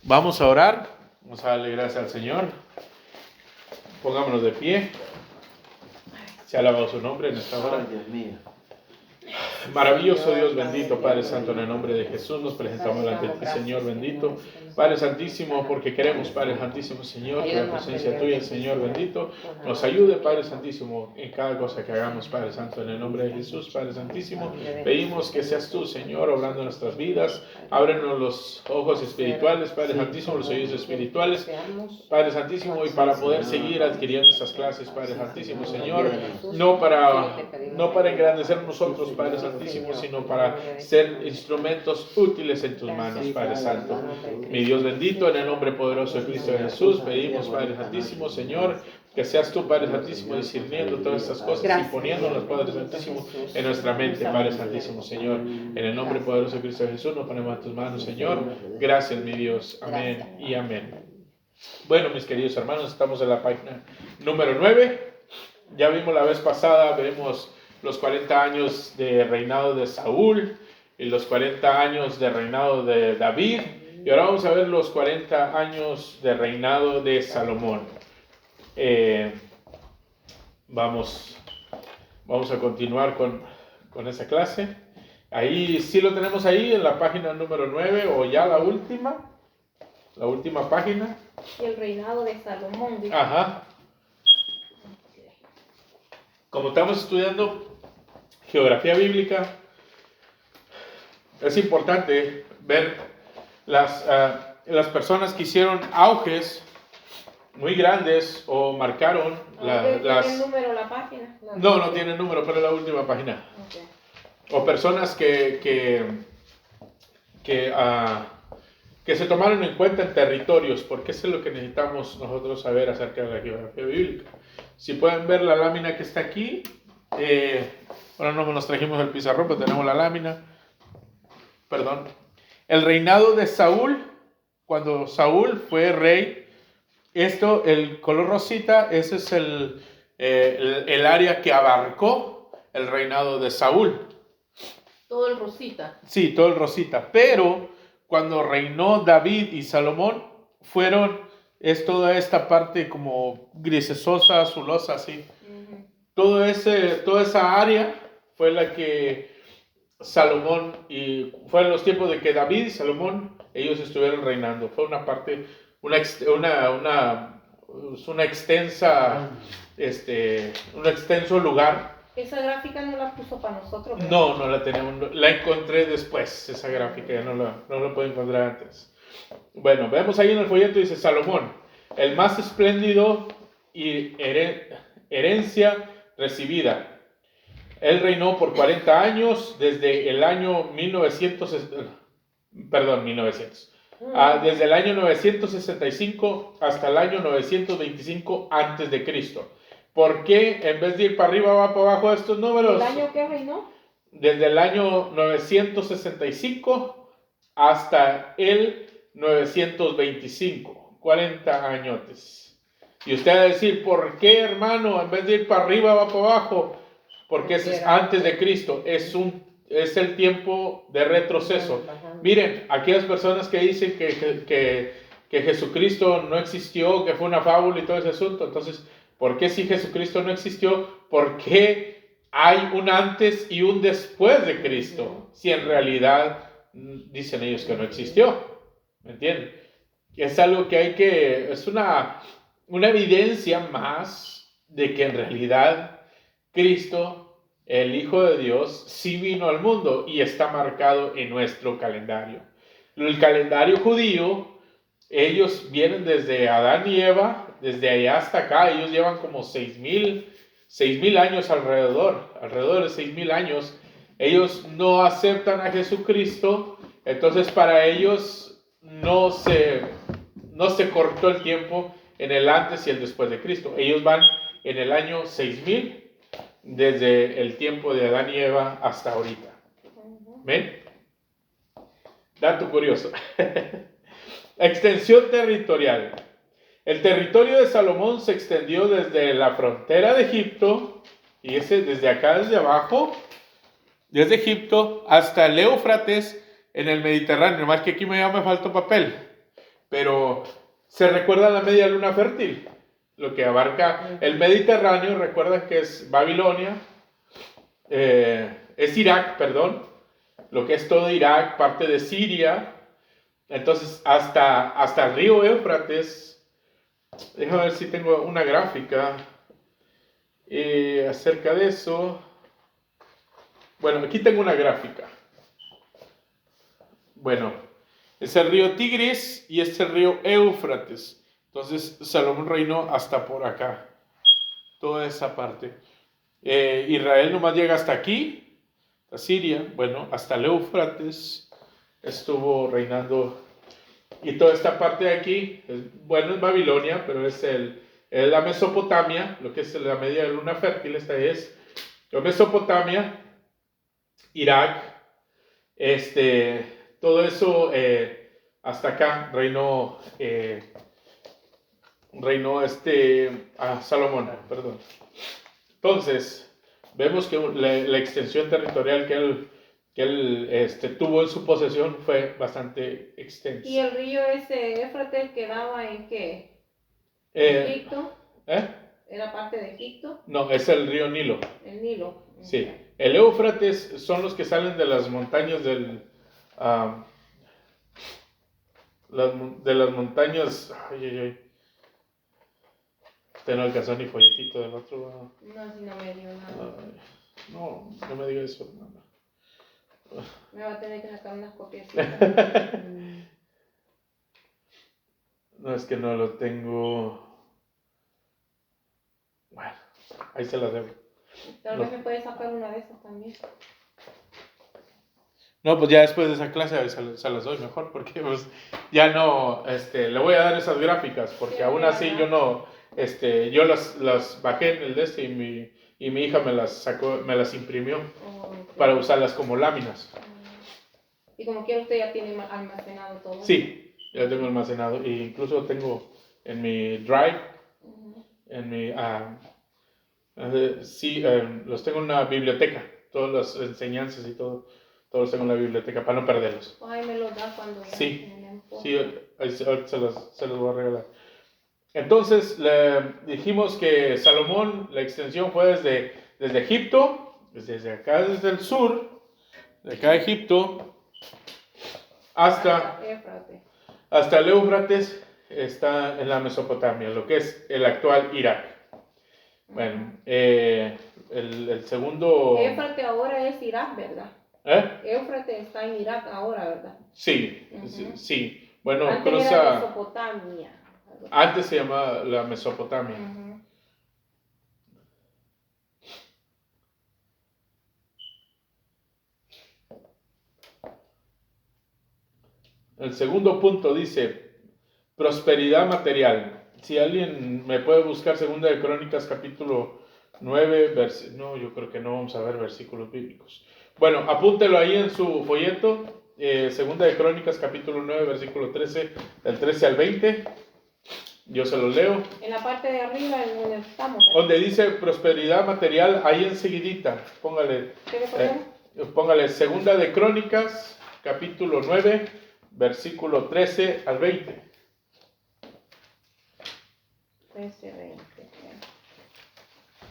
Vamos a orar, vamos a darle gracias al Señor. Pongámonos de pie. Se ha alabado su nombre en esta hora. Dios mío. Maravilloso Dios bendito, Padre Santo, en el nombre de Jesús nos presentamos delante de ti, Señor bendito. Padre Santísimo, porque queremos, Padre Santísimo, Señor, que la presencia tuya, Señor bendito, nos ayude, Padre Santísimo, en cada cosa que hagamos, Padre Santo, en el nombre de Jesús, Padre Santísimo. Pedimos que seas tú, Señor, obrando en nuestras vidas. Ábrenos los ojos espirituales, Padre Santísimo, los oídos espirituales, Padre Santísimo, y para poder seguir adquiriendo estas clases, Padre Santísimo, Señor, no para engrandecer nosotros, Padre Santísimo, sino para ser instrumentos útiles en tus manos, Padre Santo. Mi Dios bendito, en el nombre poderoso de Cristo Jesús, pedimos, Padre Santísimo, Señor, que seas tú, Padre Santísimo, discerniendo todas estas cosas y poniéndolas, Padre Santísimo, en nuestra mente, Padre Santísimo, Señor. En el nombre poderoso de Cristo Jesús, nos ponemos en tus manos, Señor. Gracias, mi Dios. Amén y amén. Bueno, mis queridos hermanos, estamos en la página número 9. Ya vimos la vez pasada, vemos los 40 años de reinado de Saúl y los 40 años de reinado de David. Y ahora vamos a ver los 40 años de reinado de Salomón. Vamos a continuar con esa clase. Ahí sí lo tenemos ahí en la página número 9 o ya la última página. Y el reinado de Salomón. ¿Dice? Ajá. Como estamos estudiando geografía bíblica, es importante ver las personas que hicieron auges muy grandes o marcaron ¿Tiene número la página? No tiene número, pero es la última página. Okay. O personas que se tomaron en cuenta en territorios, porque eso es lo que necesitamos nosotros saber acerca de la geografía bíblica. Si pueden ver la lámina que está aquí, ahora no nos trajimos el pizarrón, pero tenemos la lámina. Perdón. El reinado de Saúl, cuando Saúl fue rey, el color rosita, ese es el área que abarcó el reinado de Saúl. Todo el rosita. Sí, todo el rosita. Pero cuando reinó David y Salomón, es toda esta parte como grisesosa, azulosa, así. Uh-huh. Toda esa área fue la que Salomón, y fue en los tiempos de que David y Salomón, ellos estuvieron reinando. Fue una parte, un extenso lugar. Esa gráfica no la puso para nosotros, ¿verdad? No la tenemos, la encontré después, esa gráfica, ya no la puedo encontrar antes. Bueno, vemos ahí en el folleto, dice Salomón, el más espléndido y herencia recibida. Él reinó por 40 años, desde el año 1900. Desde el año 965 hasta el año 925 antes de Cristo. ¿Por qué en vez de ir para arriba va para abajo estos números? ¿El año que reinó? Desde el año 965 hasta el 925, 40 añotes. Y usted va a decir, ¿por qué, hermano, en vez de ir para arriba va para abajo? Porque ese es antes de Cristo, es el tiempo de retroceso. Miren, aquellas personas que dicen que Jesucristo no existió, que fue una fábula y todo ese asunto, entonces, ¿por qué si Jesucristo no existió? ¿Por qué hay un antes y un después de Cristo? Si en realidad dicen ellos que no existió. ¿Me entienden? Es algo que es una evidencia más de que en realidad Cristo, el Hijo de Dios, sí vino al mundo y está marcado en nuestro calendario. El calendario judío, ellos vienen desde Adán y Eva, desde allá hasta acá, ellos llevan como 6,000 años alrededor de 6,000 años. Ellos no aceptan a Jesucristo, entonces para ellos no se cortó el tiempo en el antes y el después de Cristo. Ellos van en el año 6,000 desde el tiempo de Adán y Eva hasta ahorita. ¿Ven? Dato curioso. Extensión territorial. El territorio de Salomón se extendió desde la frontera de Egipto, y desde acá, desde abajo, desde Egipto hasta el Éufrates en el Mediterráneo. Más que aquí me faltó papel. pero se recuerda la media luna fértil, lo que abarca el Mediterráneo. Recuerda que es Babilonia, es Irak, perdón, lo que es todo Irak, parte de Siria. Entonces, hasta el río Éufrates. Déjame ver si tengo una gráfica acerca de eso. Bueno, aquí tengo una gráfica. Bueno, es el río Tigris y es el río Éufrates. Entonces, Salomón reinó hasta por acá, toda esa parte. Israel nomás llega hasta aquí, a Siria, bueno, hasta el Éufrates estuvo reinando. Y toda esta parte de aquí, bueno, es Babilonia, pero es la Mesopotamia, lo que es la media luna fértil. Esta es la Mesopotamia, Irak, todo eso hasta acá reinó Salomón, perdón. Entonces, vemos que la extensión territorial que él tuvo en su posesión fue bastante extensa. ¿Y el río ese Éufrates quedaba en qué? ¿Egipto? ¿Era parte de Egipto? No, es el río Nilo. El Nilo. Sí. El Éufrates son los que salen de las montañas de las montañas. Usted no alcanzó ni folletito del otro. No, si no me dio nada. No me diga eso, hermano. Me va a tener que sacar unas copias. No, es que no lo tengo. Bueno, ahí se las debo. Tal vez me puede sacar una de esas también. No, pues ya después de esa clase se las doy mejor, porque pues ya no, le voy a dar esas gráficas, porque sí, aún así yo no, yo las bajé en el y mi hija me las sacó, me las imprimió para usarlas como láminas. Y como quiera usted ya tiene almacenado todo. Sí, ya tengo almacenado, e incluso tengo en mi Drive, en mi, los tengo en una biblioteca, todas las enseñanzas y todo. Todos tengo en la biblioteca para no perderlos. Ay, me los da cuando ya. Sí, ahorita se los voy a regalar. Entonces, le dijimos que Salomón, la extensión fue desde Egipto, desde acá, desde el sur, de acá de Egipto, hasta el Éufrates, está en la Mesopotamia, lo que es el actual Irak. Bueno, el segundo... Éufrates ahora es Irak, ¿verdad? Éufrates está en Irak ahora, ¿verdad? Sí, sí. Bueno, antes cruza... era Mesopotamia. Antes se llamaba la Mesopotamia. El segundo punto dice prosperidad material. Si alguien me puede buscar Segunda de Crónicas capítulo 9, no, yo creo que no vamos a ver versículos bíblicos. Bueno, apúntelo ahí en su folleto, Segunda de Crónicas capítulo 9, versículo 13, del 13 al 20. Yo se los leo. En la parte de arriba, en donde estamos. Donde dice prosperidad material, ahí enseguidita, póngale Segunda de Crónicas capítulo 9, versículo 13 al 20. 13, 20.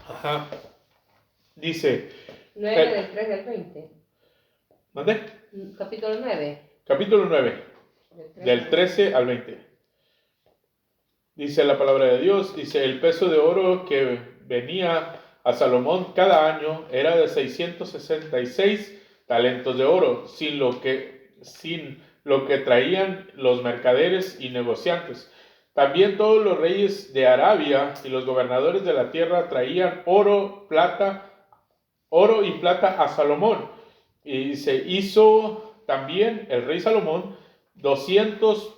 Ajá. Dice... 9 del 3 del 20. ¿Dónde? Capítulo 9. Capítulo 9, del 13 al 20. Dice la palabra de Dios, dice, el peso de oro que venía a Salomón cada año era de 666 talentos de oro, sin lo que traían los mercaderes y negociantes. También todos los reyes de Arabia y los gobernadores de la tierra traían oro y plata a Salomón. Y se hizo también el rey Salomón 200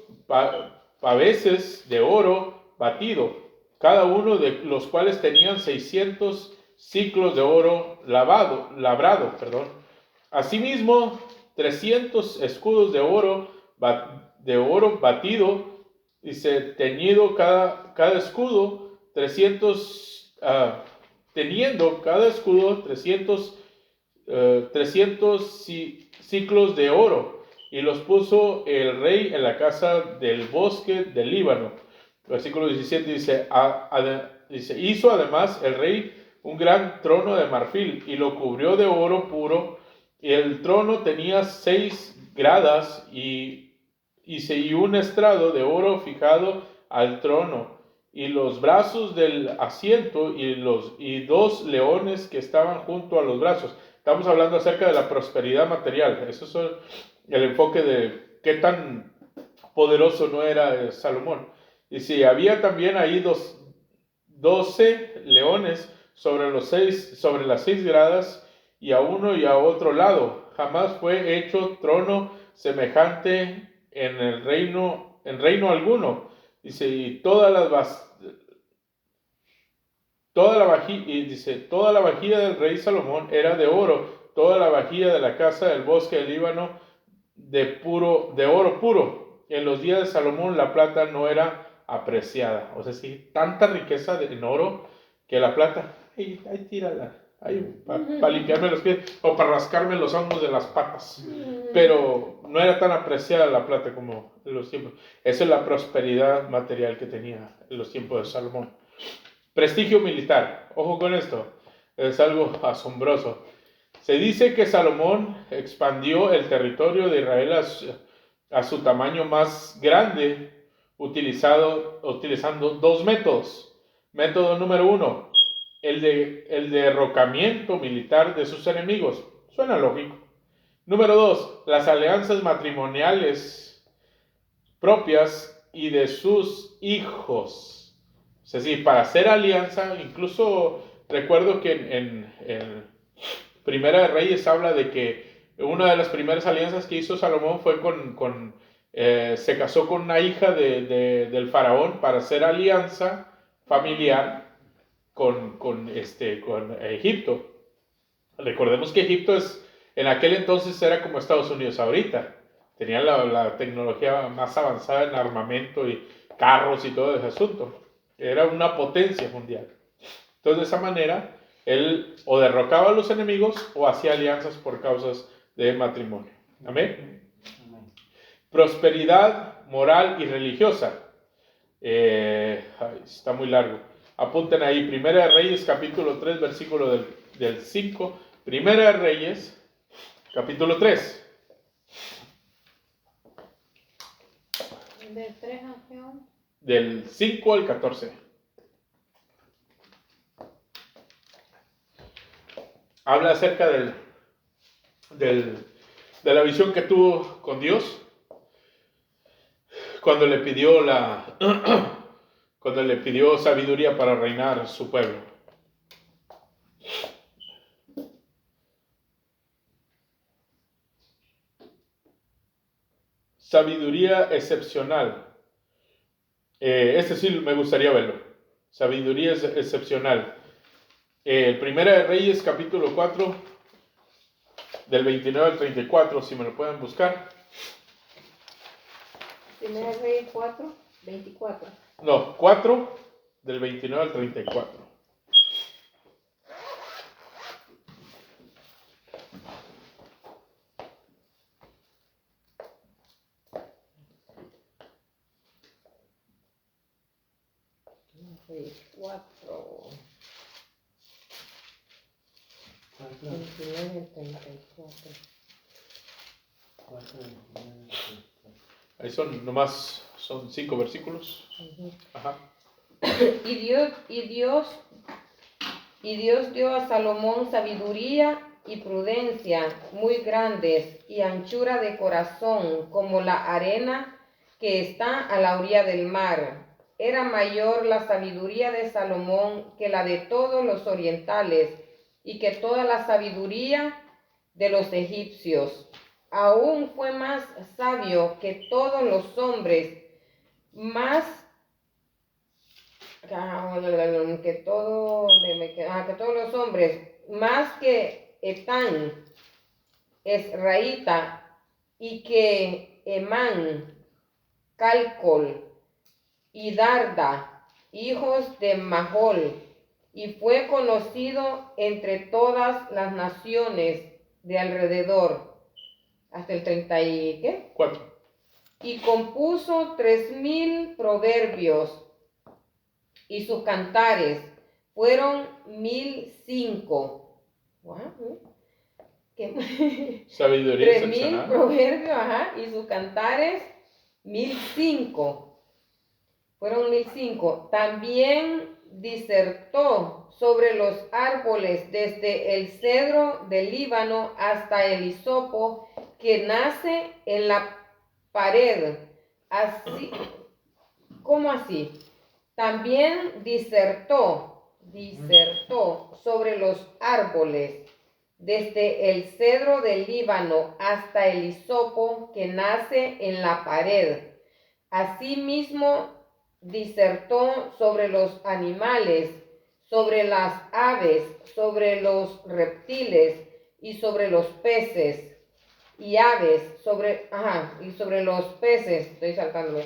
paveses de oro batido, cada uno de los cuales tenían 600 ciclos de oro labrado. Asimismo, 300 escudos de oro batido, dice, teñido cada escudo, 300, teniendo cada escudo 300 ciclos de oro, y los puso el rey en la casa del bosque del Líbano. Versículo 17 dice, hizo además el rey un gran trono de marfil y lo cubrió de oro puro, y el trono tenía 6 gradas y un estrado de oro fijado al trono, y los brazos del asiento y 2 leones que estaban junto a los brazos. Estamos hablando acerca de la prosperidad material. Eso es el enfoque de qué tan poderoso no era Salomón. Y si había también ahí 12 leones sobre las 6 gradas, y a uno y a otro lado. Jamás fue hecho trono semejante en reino alguno. Dice, y toda la vajilla del rey Salomón era de oro, toda la vajilla de la casa del bosque del Líbano de oro puro. En los días de Salomón la plata no era apreciada. O sea, sí, tanta riqueza en oro que la plata, ahí tírala, para limpiarme los pies o para rascarme los hongos de las patas. Pero no era tan apreciada la plata como en los tiempos. Esa es la prosperidad material que tenía en los tiempos de Salomón. Prestigio militar. Ojo con esto. Es algo asombroso. Se dice que Salomón expandió el territorio de Israel a su tamaño más grande utilizando 2 métodos. Método número 1, el derrocamiento militar de sus enemigos. Suena lógico. Número 2, las alianzas matrimoniales propias y de sus hijos. Es decir, para hacer alianza, incluso recuerdo que en Primera de Reyes habla de que una de las primeras alianzas que hizo Salomón fue se casó con una hija del faraón para hacer alianza familiar con Egipto. Recordemos que Egipto en aquel entonces era como Estados Unidos ahorita. Tenían la tecnología más avanzada en armamento y carros y todo ese asunto. Era una potencia mundial. Entonces, de esa manera, él o derrocaba a los enemigos o hacía alianzas por causas de matrimonio. Amén. Prosperidad moral y religiosa. Está muy largo. Apunten ahí, Primera de Reyes, capítulo 3, versículo del 5. Primera de Reyes, capítulo 3. ¿Del 3 a qué hora? Del 5 al 14. Habla acerca de la visión que tuvo con Dios cuando le pidió sabiduría para reinar su pueblo. Sabiduría excepcional. Este sí me gustaría verlo. Sabiduría excepcional. Primera de Reyes, capítulo 4, del 29 al 34, si me lo pueden buscar. Primera de Reyes 4, 24. No, 4, del 29 al 34. Reyes 4. 29 al 34. Ahí son 5 versículos. Ajá. Y Dios dio a Salomón sabiduría y prudencia muy grandes y anchura de corazón como la arena que está a la orilla del mar. Era mayor la sabiduría de Salomón que la de todos los orientales y que toda la sabiduría de los egipcios. Aún fue más sabio que todos los hombres, más que todos los hombres, más que Etán, Esraíta, y que Emán, Calcol, y Darda, hijos de Mahol, y fue conocido entre todas las naciones de alrededor. hasta el 30 y ¿qué? 4. Y compuso 3000 proverbios, y sus cantares fueron 1005. Wow. Sabiduría 3000 excepcional. proverbios, ajá, y sus cantares 1005. Fueron 1005. También disertó sobre los árboles desde el cedro del Líbano hasta el hisopo que nace en la pared. Así, ¿cómo así? También disertó sobre los árboles desde el cedro del Líbano hasta el hisopo que nace en la pared. Asimismo, disertó sobre los animales, sobre las aves, sobre los reptiles y sobre los peces y aves, y sobre los peces, estoy saltándome.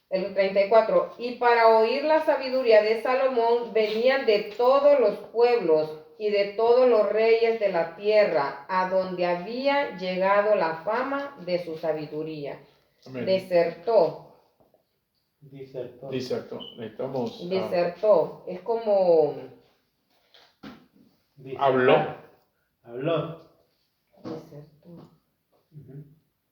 El 34. Y para oír la sabiduría de Salomón venían de todos los pueblos y de todos los reyes de la tierra, a donde había llegado la fama de su sabiduría. Amén. Disertó. Necesitamos. Disertó. Es como. Habló. Disertó.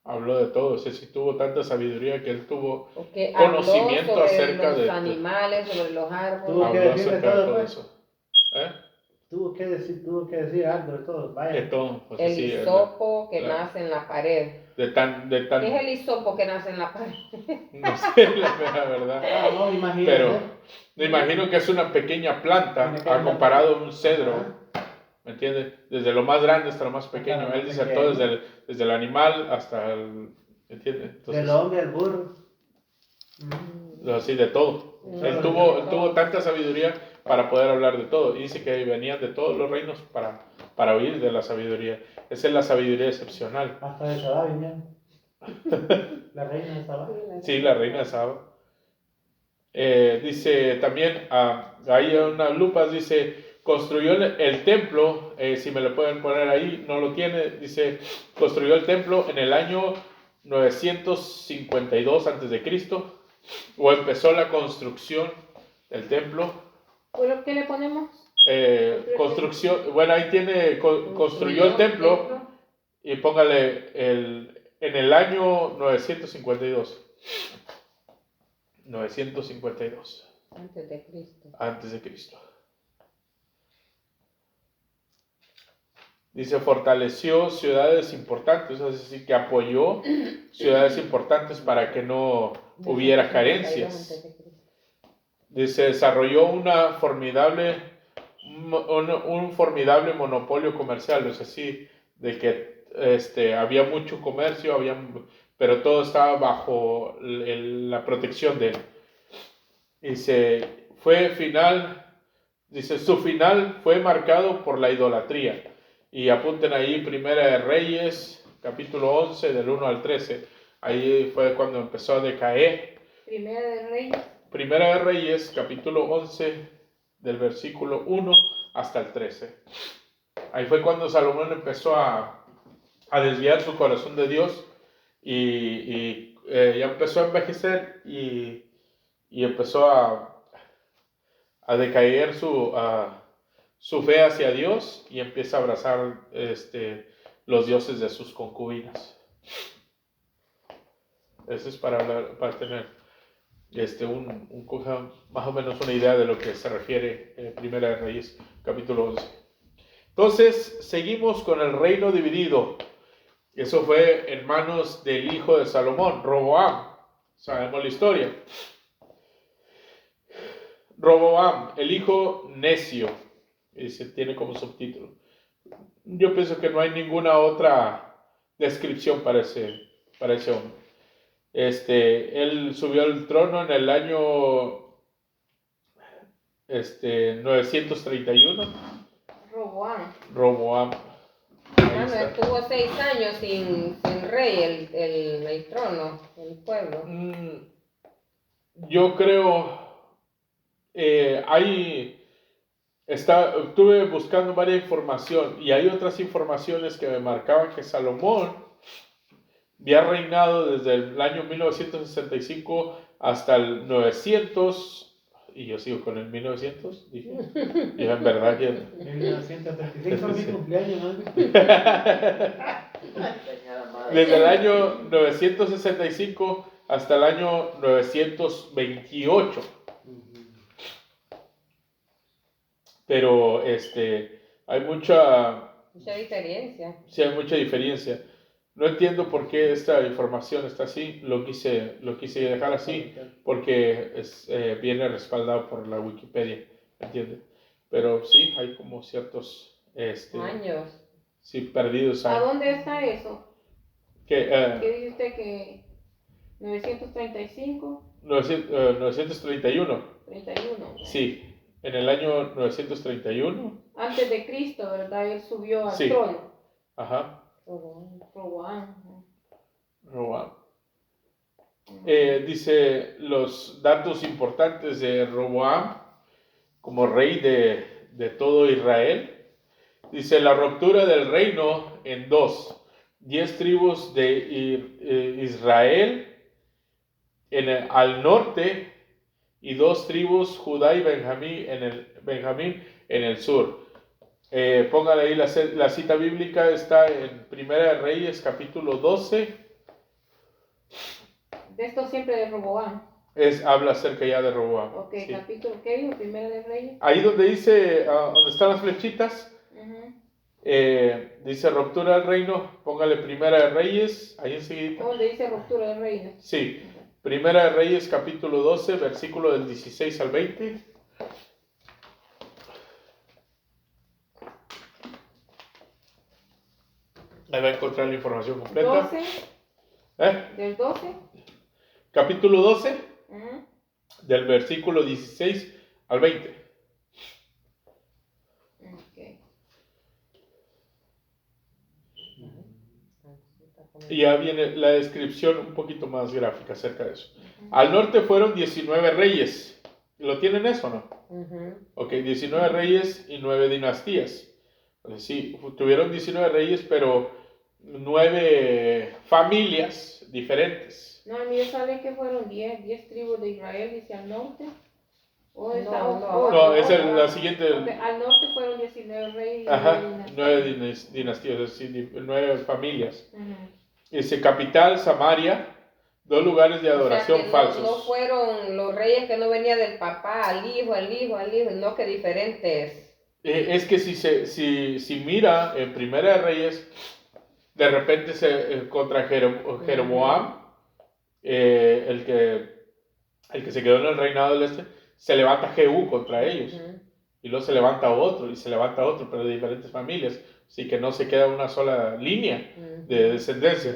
Habló de todo. O sea, si tuvo tanta sabiduría que él tuvo conocimiento sobre acerca los de animales, sobre los árboles. Tuvo que habló decir de acerca de todo, todo pues. eso. ¿Eh? Tuvo que decir algo de todo. De Vaya. todo. Pues, El sí, hisopo que nace en la pared. de tan. ¿Qué es el hisopo que nace en la pared? No sé, la mera verdad. No, imagínate. Pero me imagino que es una pequeña planta comparado a un cedro. ¿Me entiendes? Desde lo más grande hasta lo más pequeño. Hasta lo Él más disertó pequeño. desde el animal hasta el. ¿Me entiendes? Entonces, Del hombre al burro. así de todo. Él tuvo tanta sabiduría para poder hablar de todo. Y dice que venían de todos los reinos para oír de la sabiduría. Esa es la sabiduría excepcional. Hasta de Sabá vinieron. La reina de Sabá. Sí, la reina de Saba. Dice también, ahí en unas lupas, dice, construyó el templo, si me lo pueden poner ahí, no lo tiene, dice, construyó el templo en el año 952 a.C., o empezó la construcción del templo. ¿Pero qué le ponemos? Construcción, bueno, ahí tiene, construyó el templo, y póngale en el año 952. 952. Antes de Cristo. Dice, fortaleció ciudades importantes, es decir, que apoyó ciudades importantes para que no hubiera carencias. Dice, desarrolló un formidable monopolio comercial, es así, de que había mucho comercio, pero todo estaba bajo la protección de él. Dice, su final fue marcado por la idolatría. Y apunten ahí, Primera de Reyes, capítulo 11, del 1 al 13. Ahí fue cuando empezó a decaer. Primera de Reyes, capítulo 11, del versículo 1 hasta el 13. Ahí fue cuando Salomón empezó a desviar su corazón de Dios y ya empezó a envejecer y empezó a decaer su fe hacia Dios y empieza a abrazar los dioses de sus concubinas. Eso es para tener más o menos una idea de lo que se refiere Primera de Reyes, capítulo 11. Entonces, seguimos con el reino dividido. Eso fue en manos del hijo de Salomón, Roboam. Sabemos la historia. Roboam, el hijo necio, tiene como subtítulo. Yo pienso que no hay ninguna otra descripción para ese hombre. Él subió al trono en el año 931. Roboam. Estuvo 6 años sin rey el trono, el pueblo. Yo creo, estuve buscando varias información y hay otras informaciones que me marcaban que Salomón había reinado desde el año 1965 hasta el 900, y yo sigo con el 1900, dije, y en verdad ya... 1935 es mi cumpleaños, ¿no? Desde el año 965 hasta el año 928. Pero hay mucha diferencia. Sí, hay mucha diferencia. No entiendo por qué esta información está así. Lo quise dejar así porque viene respaldado por la Wikipedia, ¿entiendes? Pero sí, hay como ciertos años. Sí, perdidos ¿A años. dónde está eso? ¿Qué dice usted que 935? 931. 31. Sí, en el año 931. Antes de Cristo, ¿verdad? Él subió al Sí. trono. Ajá. Roboam. Roboam. Dice los datos importantes de Roboam como rey de todo Israel. Dice la ruptura del reino en dos. 10 tribus de Israel al norte y 2 tribus, Judá y Benjamín en el sur. Póngale ahí la cita bíblica, está en Primera de Reyes, capítulo 12. De esto siempre de Roboam. Habla acerca ya de Roboam. Ok, sí. capítulo, ¿qué dijo? Primera de Reyes. Ahí donde dice, donde están las flechitas, dice ruptura del reino, póngale Primera de Reyes, ahí enseguida. ¿Dónde dice ruptura del reino? Sí, Primera de Reyes, capítulo 12, versículo del 16 al 20. Ahí va a encontrar la información completa. 12. Del 12. Capítulo 12, del versículo 16 al 20. Okay. Y ya viene la descripción un poquito más gráfica acerca de eso. Al norte fueron 19 reyes. ¿Lo tienen eso o no? Ok, 19 reyes y 9 dinastías. Sí, tuvieron 19 reyes, pero 9 familias diferentes. No, a mí sale que fueron 10 tribus de Israel, dice al norte. No, es la siguiente. Okay, al norte fueron 19 reyes. Ajá, 9 dinastías, es decir, 9 familias. Dice capital, Samaria, 2 lugares de adoración falsos. No fueron los reyes que no venían del papá, al hijo, no, que diferentes. Es que si mira en Primera de Reyes, de repente contra Jeroboam, el que se quedó en el reinado del este, se levanta Jehú contra ellos. Y luego se levanta otro, y se levanta otro, pero de diferentes familias. Así que no se queda una sola línea de descendencia.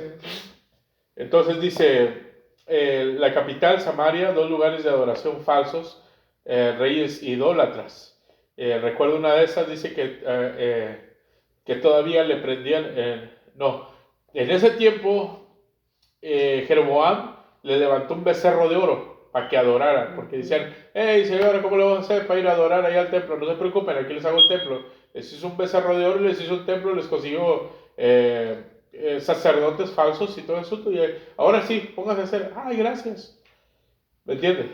Entonces dice, la capital, Samaria, 2 lugares de adoración falsos, reyes idólatras. Recuerdo una de esas, dice que todavía le prendían, en ese tiempo Jeroboam le levantó un becerro de oro para que adoraran, porque decían, hey señora, ¿cómo le vamos a hacer para ir a adorar allá al templo? No se preocupen, aquí les hago el templo. Les hizo un becerro de oro, les hizo un templo, les consiguió sacerdotes falsos y todo eso, y ahora sí, pónganse a hacer, ay, gracias. ¿Me entiendes?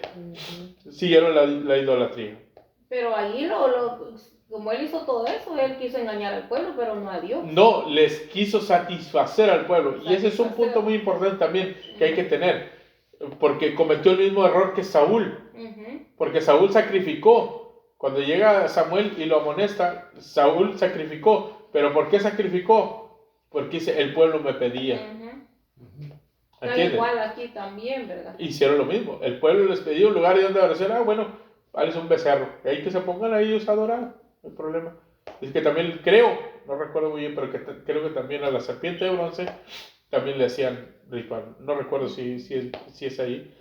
Siguieron la idolatría. Pero ahí como él hizo todo eso, él quiso engañar al pueblo, pero no a Dios. No, les quiso satisfacer al pueblo. Y ese es un punto muy importante también que hay que tener. Porque cometió el mismo error que Saúl. Porque Saúl sacrificó. Cuando llega Samuel y lo amonesta, Saúl sacrificó. ¿Pero por qué sacrificó? Porque el pueblo me pedía. ¿Entiendes? Igual aquí también, ¿verdad? Hicieron lo mismo. El pueblo les pedía un lugar donde adorar. Bueno, vale, es un becerro. Y ahí que se pongan a ellos a adorar. No hay problema. Es que también no recuerdo muy bien, pero creo que también a la serpiente de bronce también le hacían ritual. No recuerdo si es ahí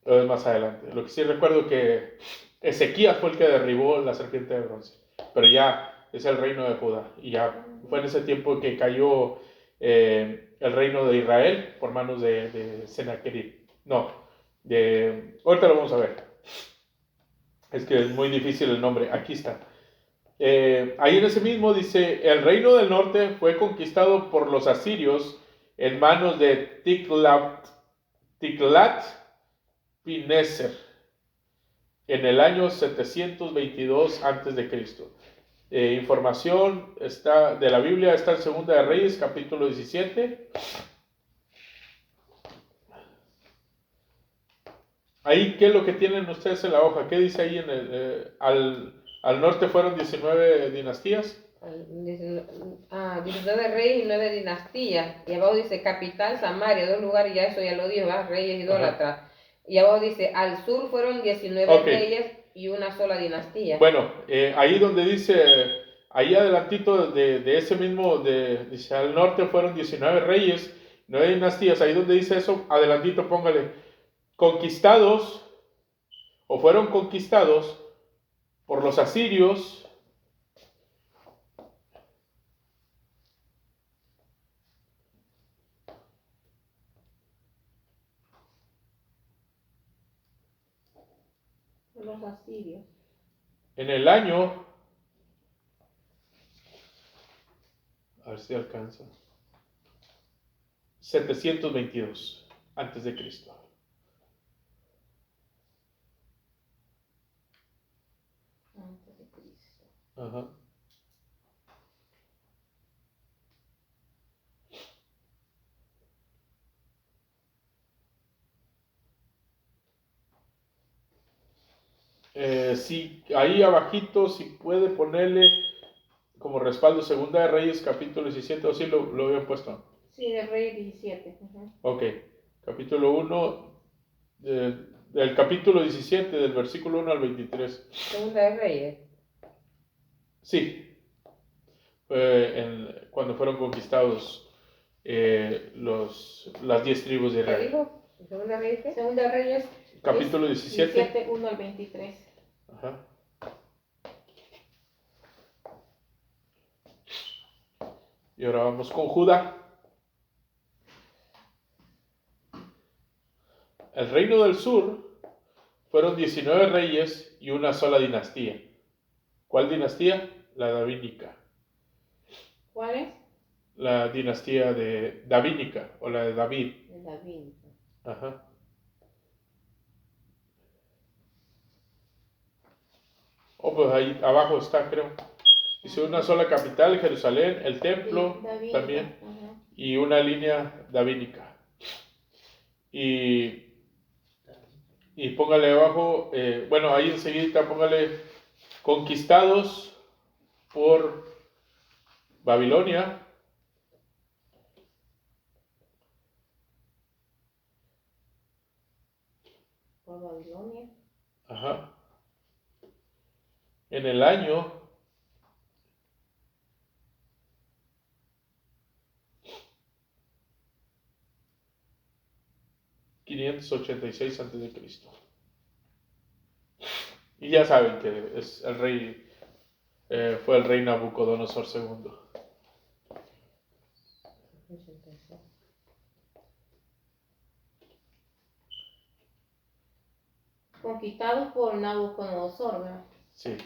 o es más adelante. Lo que sí recuerdo que Ezequías fue el que derribó la serpiente de bronce. Pero ya es el reino de Judá. Y ya fue en ese tiempo que cayó el reino de Israel por manos de Sennacherib. Ahorita lo vamos a ver. Es que es muy difícil el nombre. Aquí está. Ahí en ese mismo dice, el reino del norte fue conquistado por los asirios en manos de Tiglat-Pineser en el año 722 antes de Cristo. Información está de la Biblia está en Segunda de Reyes, capítulo 17. Ahí, ¿qué es lo que tienen ustedes en la hoja? ¿Qué dice ahí al norte fueron 19 dinastías? 19 reyes y 9 dinastías. Y abajo dice capital, Samaria, 2 lugares, ya eso ya lo dijo, ¿verdad? Reyes idólatras. Y abajo dice, al sur fueron 19 reyes y una sola dinastía. Bueno, ahí donde dice, ahí adelantito de ese mismo, dice, al norte fueron 19 reyes, 9 dinastías, ahí donde dice eso, adelantito póngale, conquistados, o fueron conquistados por los asirios, Los asirios. en el año, a ver si alcanza, 722 antes de Cristo. Antes de Cristo. Ajá. Sí, ahí abajito, si puede ponerle como respaldo Segunda de Reyes, capítulo 17, o sí lo había puesto. Sí, de Reyes 17. Uh-huh. Ok, capítulo 1, del capítulo 17, del versículo 1 al 23. Segunda de Reyes. Sí, cuando fueron conquistados las 10 tribus de ¿Qué Israel. dijo? ¿Segunda de Reyes? Segunda de Reyes. Capítulo 17. 1 al 23. Ajá. Y ahora vamos con Judá. El reino del sur fueron 19 reyes y una sola dinastía. ¿Cuál dinastía? La davínica. ¿Cuál es? La dinastía de davínica o la de David. De David. Ajá. Pues ahí abajo está, creo. Dice una sola capital, Jerusalén, el templo David, también, uh-huh. y una línea davínica. Y póngale abajo, bueno, ahí enseguida póngale conquistados por Babilonia. Por Babilonia. Ajá. En el año 586 antes de Cristo. Y ya saben que es el rey, fue el rey Nabucodonosor II. Conquistados por Nabucodonosor, ¿verdad? Sí.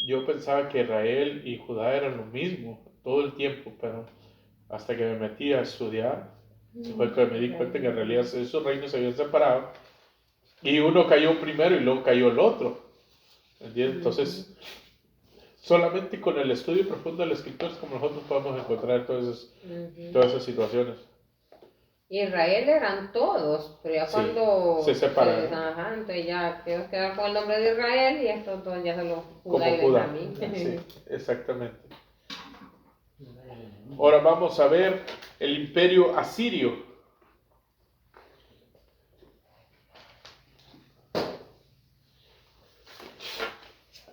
Yo pensaba que Israel y Judá eran lo mismo todo el tiempo, pero hasta que me metí a estudiar, fue que me di cuenta que en realidad esos reinos se habían separado y uno cayó primero y luego cayó el otro. ¿Entiendes? Entonces, solamente con el estudio profundo de la escritura es como nosotros podemos encontrar todas esas situaciones. Israel eran todos, pero ya Sí, cuando se separaron. Entonces ya quedó con el nombre de Israel y estos dos ya son los Judá Como y Judá. Benjamín. Sí, exactamente. Ahora vamos a ver el imperio asirio.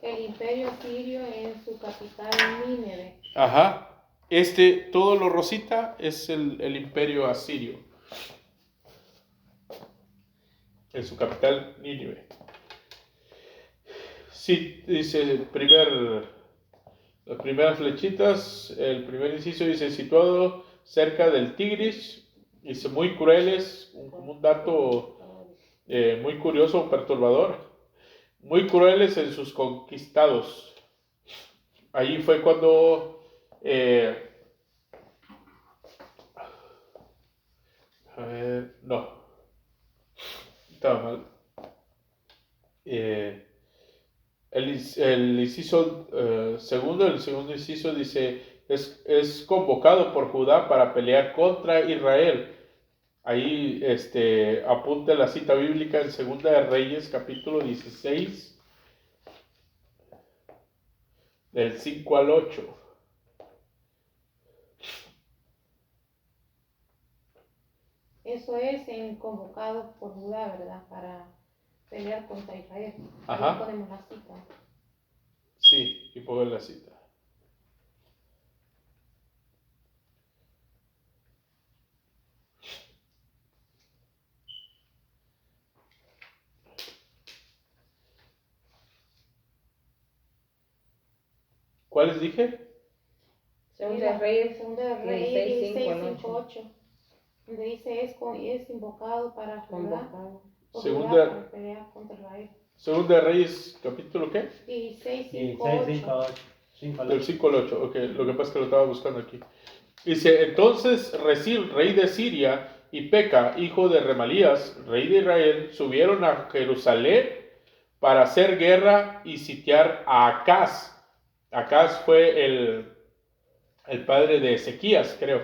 El imperio asirio en su capital Nínive. Ajá. Todo lo rosita es el imperio asirio. En su capital, Nínive. Sí, dice las primeras flechitas, el primer inciso dice situado cerca del Tigris. Dice muy crueles, como un dato muy curioso, perturbador. Muy crueles en sus conquistados. Allí fue cuando A ver, no. Estaba mal. El inciso segundo, el segundo inciso dice, es convocado por Judá para pelear contra Israel. Ahí apunta la cita bíblica en Segunda de Reyes, capítulo 16, del 5 al 8. Eso es en convocado por Judá, ¿verdad? Para pelear contra Israel. Ajá. Ahí ponemos la cita. Sí, y pongo la cita. ¿Cuáles dije? Segunda de Reyes, Segunda de Reyes 16, 5 al 16, 5, 8. Donde dice es invocado para Judá. Convocado. Por Segunda- Judá para pelear contra Israel. Segunda de Reyes, capítulo ¿qué? 16, 5, 16, 5, 8. 8. 5 al Del 8. 5 al 8. Ok, lo que pasa es que lo estaba buscando aquí. Dice, entonces Resín, rey de Siria, y Peca, hijo de Remalías, rey de Israel, subieron a Jerusalén para hacer guerra y sitiar a Acaz. Acaz fue el padre de Ezequías, creo.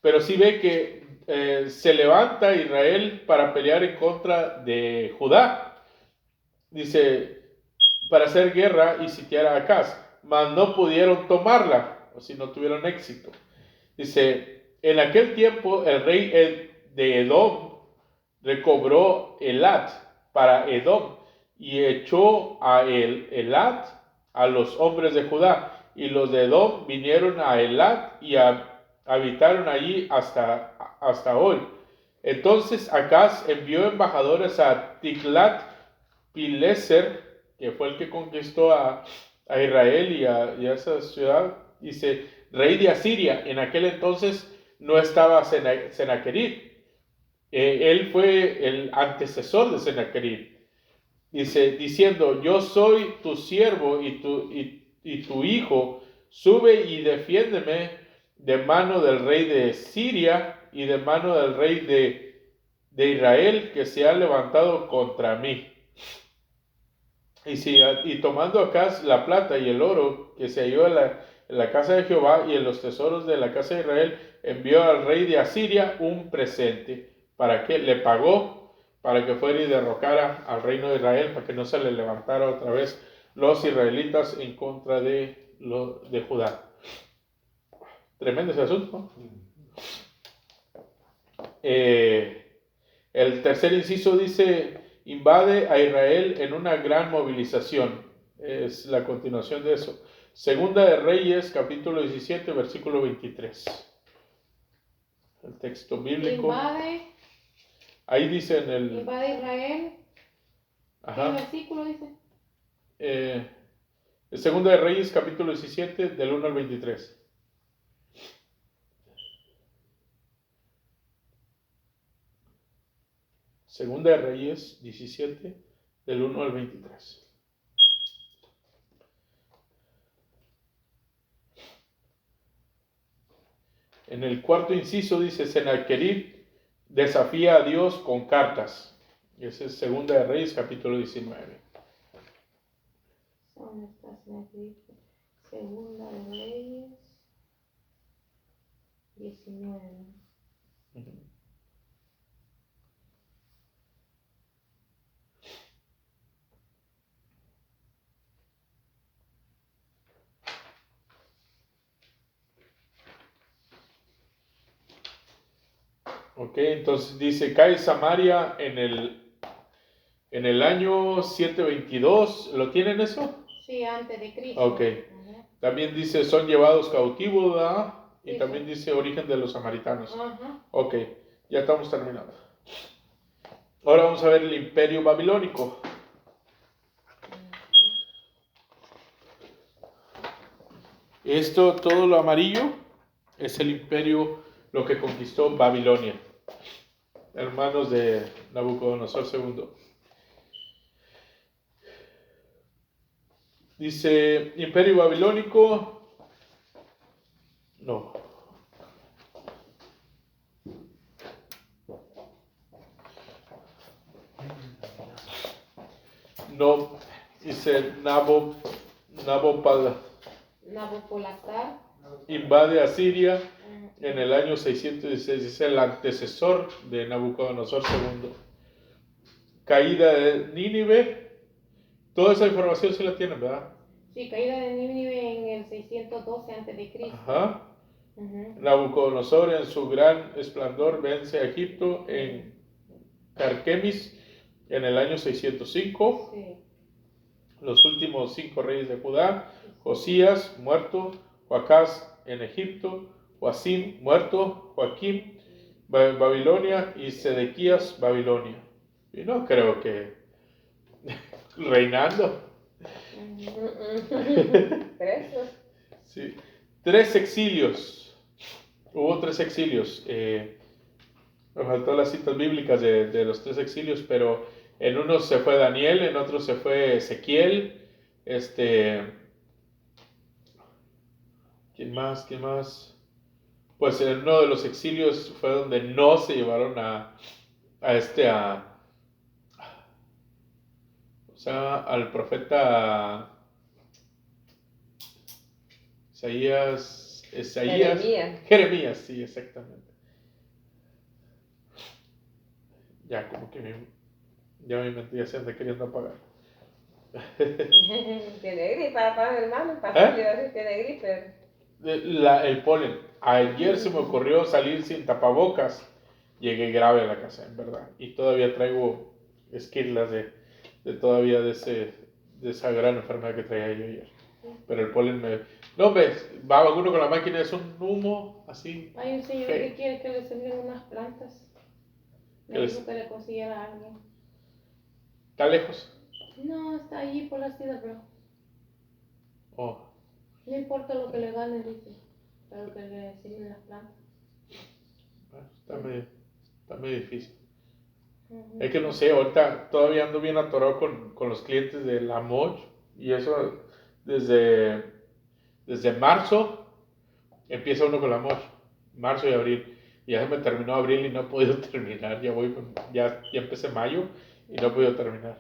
Pero sí ve que se levanta Israel para pelear en contra de Judá. Dice, para hacer guerra y sitiar a Acaz, mas no pudieron tomarla, o si no tuvieron éxito. Dice, en aquel tiempo el rey de Edom recobró Elat para Edom y echó a Elat a los hombres de Judá, y los de Edom vinieron a Elat y habitaron allí hasta hoy. Entonces Acaz envió embajadores a Tiglat-Pileser, que fue el que conquistó a Israel y a esa ciudad. Dice, rey de Asiria. En aquel entonces no estaba Sennacherib. Él fue el antecesor de Sennacherib. Dice, diciendo, yo soy tu siervo y tu hijo, sube y defiéndeme de mano del rey de Siria y de mano del rey de Israel que se ha levantado contra mí. Y tomando acá la plata y el oro que se halló en la casa de Jehová y en los tesoros de la casa de Israel, envió al rey de Asiria un presente. ¿Para qué? Le pagó para que fuera y derrocara al reino de Israel, para que no se le levantara otra vez los israelitas en contra de Judá. Tremendo ese asunto, ¿no? El tercer inciso dice, invade a Israel en una gran movilización. Es la continuación de eso. Segunda de Reyes, capítulo 17, versículo 23. El texto bíblico. Invade Ahí dice en el... Invade Israel. ¿Qué Ajá. versículo dice? Segunda de Reyes, capítulo 17, del 1 al 23. Segunda de Reyes 17, del 1 al 23. En el cuarto inciso dice, Sennacherib desafía a Dios con cartas. Ese es Segunda de Reyes, capítulo 19. ¿Dónde está Sennacherib? Segunda de Reyes 19. Ok, entonces dice, cae Samaria en el año 722. ¿Lo tienen eso? Sí, antes de Cristo. Ok. Ajá. También dice, son llevados cautivos, ¿verdad? Y Sí, también sí. dice origen de los samaritanos. Ajá. Ok, ya estamos terminando. Ahora vamos a ver el imperio babilónico. Esto, todo lo amarillo, es el imperio, lo que conquistó Babilonia, hermanos de Nabucodonosor II. Dice, imperio babilónico, no. no, dice Nabopolassar Nabopolassar. invade a Siria en el año 616, es el antecesor de Nabucodonosor II. Caída de Nínive, toda esa información se la tienen, ¿verdad? Sí, caída de Nínive en el 612 a.C. Ajá. Nabucodonosor en su gran esplendor vence a Egipto en Carquemis en el año 605. Sí. Los últimos 5 reyes de Judá: Josías, muerto; Joacás en Egipto; Joacim, muerto; Joaquim, Babilonia; y Sedequías, Babilonia. Y no creo que reinando. Presos. Sí. 3 exilios. Hubo 3 exilios. Me faltó las citas bíblicas de los 3 exilios, pero en uno se fue Daniel, en otro se fue Ezequiel. ¿Quién más? Pues en uno de los exilios fue donde no se llevaron al profeta Jeremías, sí, exactamente. Ya como que ya mi mente ya se anda queriendo apagar. Tiene gripe, papá, hermano. Tiene gripe. El polen. Ayer se me ocurrió salir sin tapabocas. Llegué grave a la casa, en verdad. Y todavía traigo esquirlas de esa gran enfermedad que traía yo ayer. Pero el polen No, ves, va uno con la máquina, es un humo así. Hay un señor que quiere que le sembren unas plantas. Me dijo que le consiguiera a alguien. ¿Está lejos? No, está allí por la ciudad, bro. Oh. No importa lo que le gane, dice, pero que le siembren las plantas. Bueno, está medio difícil. Es que no sé, ahorita todavía ando bien atorado con los clientes de la Moch, y eso desde marzo empieza uno con la Moch, marzo y abril, y ya se me terminó abril y no he podido terminar. Ya empecé mayo y no he podido terminar.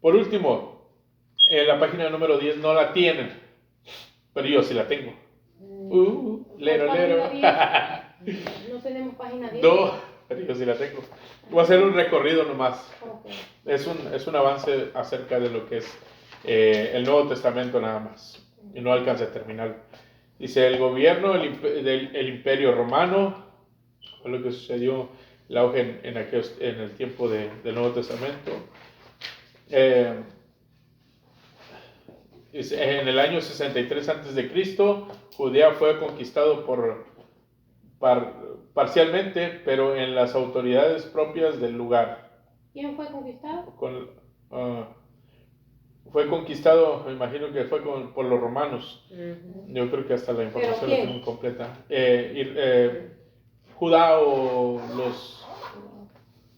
Por último, en la página número 10 no la tienen, pero yo sí la tengo. Lero. No tenemos página 10. No, pero yo sí la tengo. Voy a hacer un recorrido nomás. Okay. Es un avance acerca de lo que es el Nuevo Testamento nada más. Y no alcanza a terminar. Dice: el gobierno del Imperio Romano, fue lo que sucedió, el auge en el tiempo del Nuevo Testamento. En el año 63 a.C., Judea fue conquistado parcialmente, pero en las autoridades propias del lugar. ¿Quién fue conquistado? Fue conquistado, me imagino que fue por los romanos. Yo creo que hasta la información la tengo incompleta. Judá o los...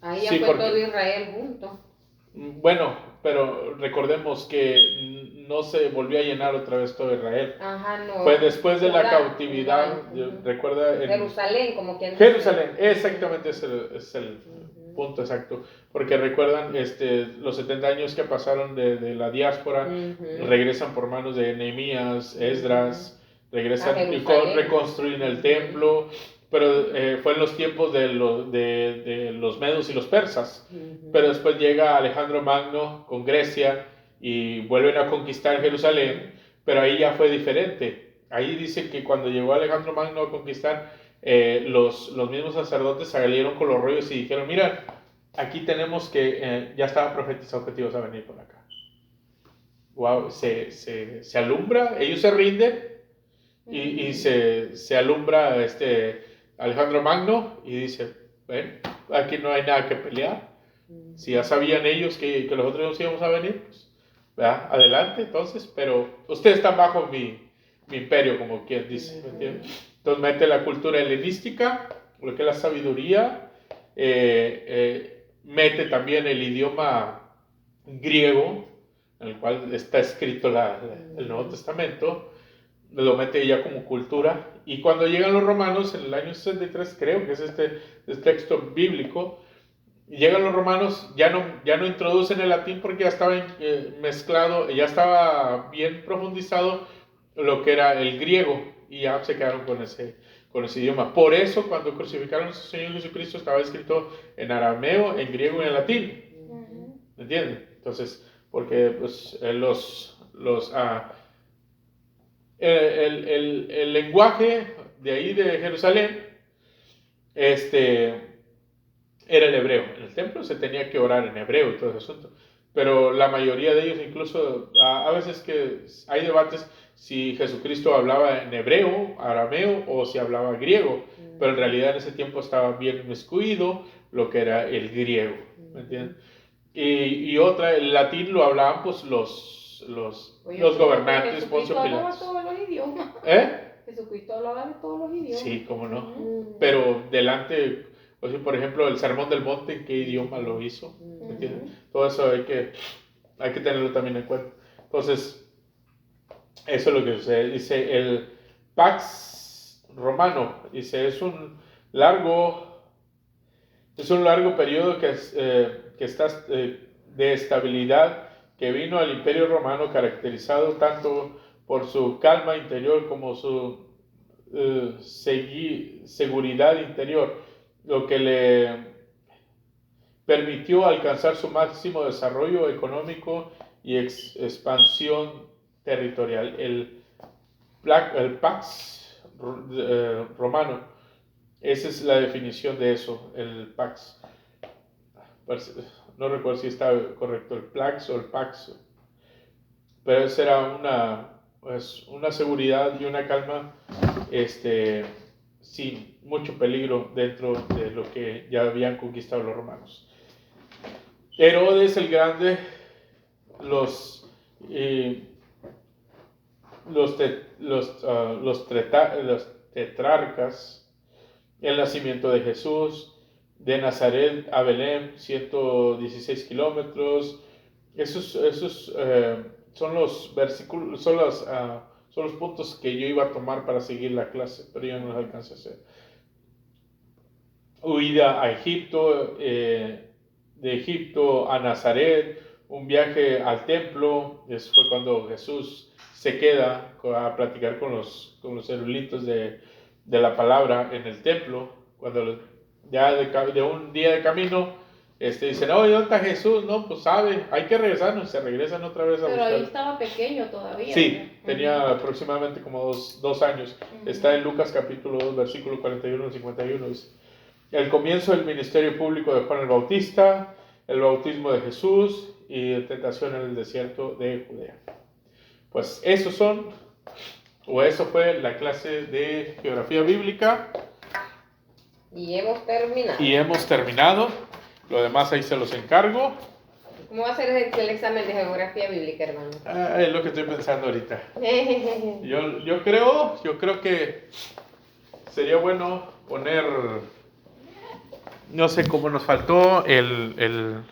Ahí ya fue todo Israel junto. Bueno, pero recordemos que no se volvió a llenar otra vez todo Israel. Ajá, no. Fue después de la cautividad, recuerda. Jerusalén, como quien dice. Jerusalén, exactamente es el punto exacto. Porque recuerdan los 70 años que pasaron de la diáspora, regresan por manos de Nehemías, Esdras, regresan y reconstruyen el templo. Pero fue en los tiempos de los medos y los persas. Pero después llega Alejandro Magno con Grecia y vuelven a conquistar Jerusalén, pero ahí ya fue diferente. Ahí dice que cuando llegó Alejandro Magno a conquistar, los mismos sacerdotes salieron con los rollos y dijeron: mira, aquí tenemos que, ya estaba profetizado que te ibas a venir por acá. Wow, se alumbra, ellos se rinden y se alumbra Alejandro Magno y dice: ven, aquí no hay nada que pelear. Si ya sabían ellos que nosotros íbamos a venir, pues, ¿verdad? Adelante entonces, pero ustedes están bajo mi imperio, como quien dice, ¿me entiendes? Entonces mete la cultura helenística, lo que es la sabiduría, mete también el idioma griego, en el cual está escrito el Nuevo Testamento, lo mete ya como cultura. Y cuando llegan los romanos en el año 63, creo que es este texto bíblico, Y llegan los romanos, ya no introducen el latín porque ya estaba mezclado, ya estaba bien profundizado lo que era el griego, y ya se quedaron con ese idioma. Por eso cuando crucificaron a su Señor Jesucristo estaba escrito en arameo, en griego y en latín. ¿Me entienden? Entonces, porque pues, el lenguaje de ahí de Jerusalén era el hebreo. En el templo se tenía que orar en hebreo y todo ese asunto. Pero la mayoría de ellos, incluso a veces que hay debates si Jesucristo hablaba en hebreo, arameo o si hablaba griego. Pero en realidad en ese tiempo estaba bien inmiscuido lo que era el griego. ¿Me entienden? Y otra, el latín lo hablaban pues los gobernantes, Poncio Jesucristo hablaba Pilato. todos los idiomas. Jesucristo hablaba de todos los idiomas. Sí, cómo no. Pero delante, o sea, por ejemplo, el Sermón del Monte, ¿en qué idioma lo hizo? ¿Me entiendes? Todo eso hay que tenerlo también en cuenta. Entonces, eso es lo que se dice. El Pax Romano, dice, es un largo periodo que está de estabilidad que vino al Imperio Romano, caracterizado tanto por su calma interior como su seguridad interior, lo que le permitió alcanzar su máximo desarrollo económico y expansión territorial. El Pax Romano, esa es la definición de eso, el Pax. No recuerdo si está correcto el Pax o el Pax, pero esa era una seguridad y una calma sin mucho peligro dentro de lo que ya habían conquistado los romanos. Herodes el Grande, los tetrarcas, el nacimiento de Jesús, de Nazaret a Belén, 116 kilómetros. Esos son los versículos, son los puntos que yo iba a tomar para seguir la clase, pero yo no los alcancé a hacer. Huida a Egipto, de Egipto a Nazaret, un viaje al templo. Eso fue cuando Jesús se queda a platicar con los eruditos de la palabra en el templo. Cuando ya de un día de camino dicen, oye, ¿dónde está Jesús? No, pues sabe, hay que regresarnos. Se regresan otra vez a buscar. Pero ahí estaba pequeño todavía. Sí, tenía aproximadamente como dos años. Está en Lucas capítulo 2, versículo 41 al 51. Dice, el comienzo del ministerio público de Juan el Bautista, el bautismo de Jesús y la tentación en el desierto de Judea. Pues eso fue la clase de geografía bíblica. Y hemos terminado. Lo demás ahí se los encargo. ¿Cómo va a ser el examen de geografía bíblica, hermano? Es lo que estoy pensando ahorita. Yo creo que sería bueno poner, no sé cómo nos faltó el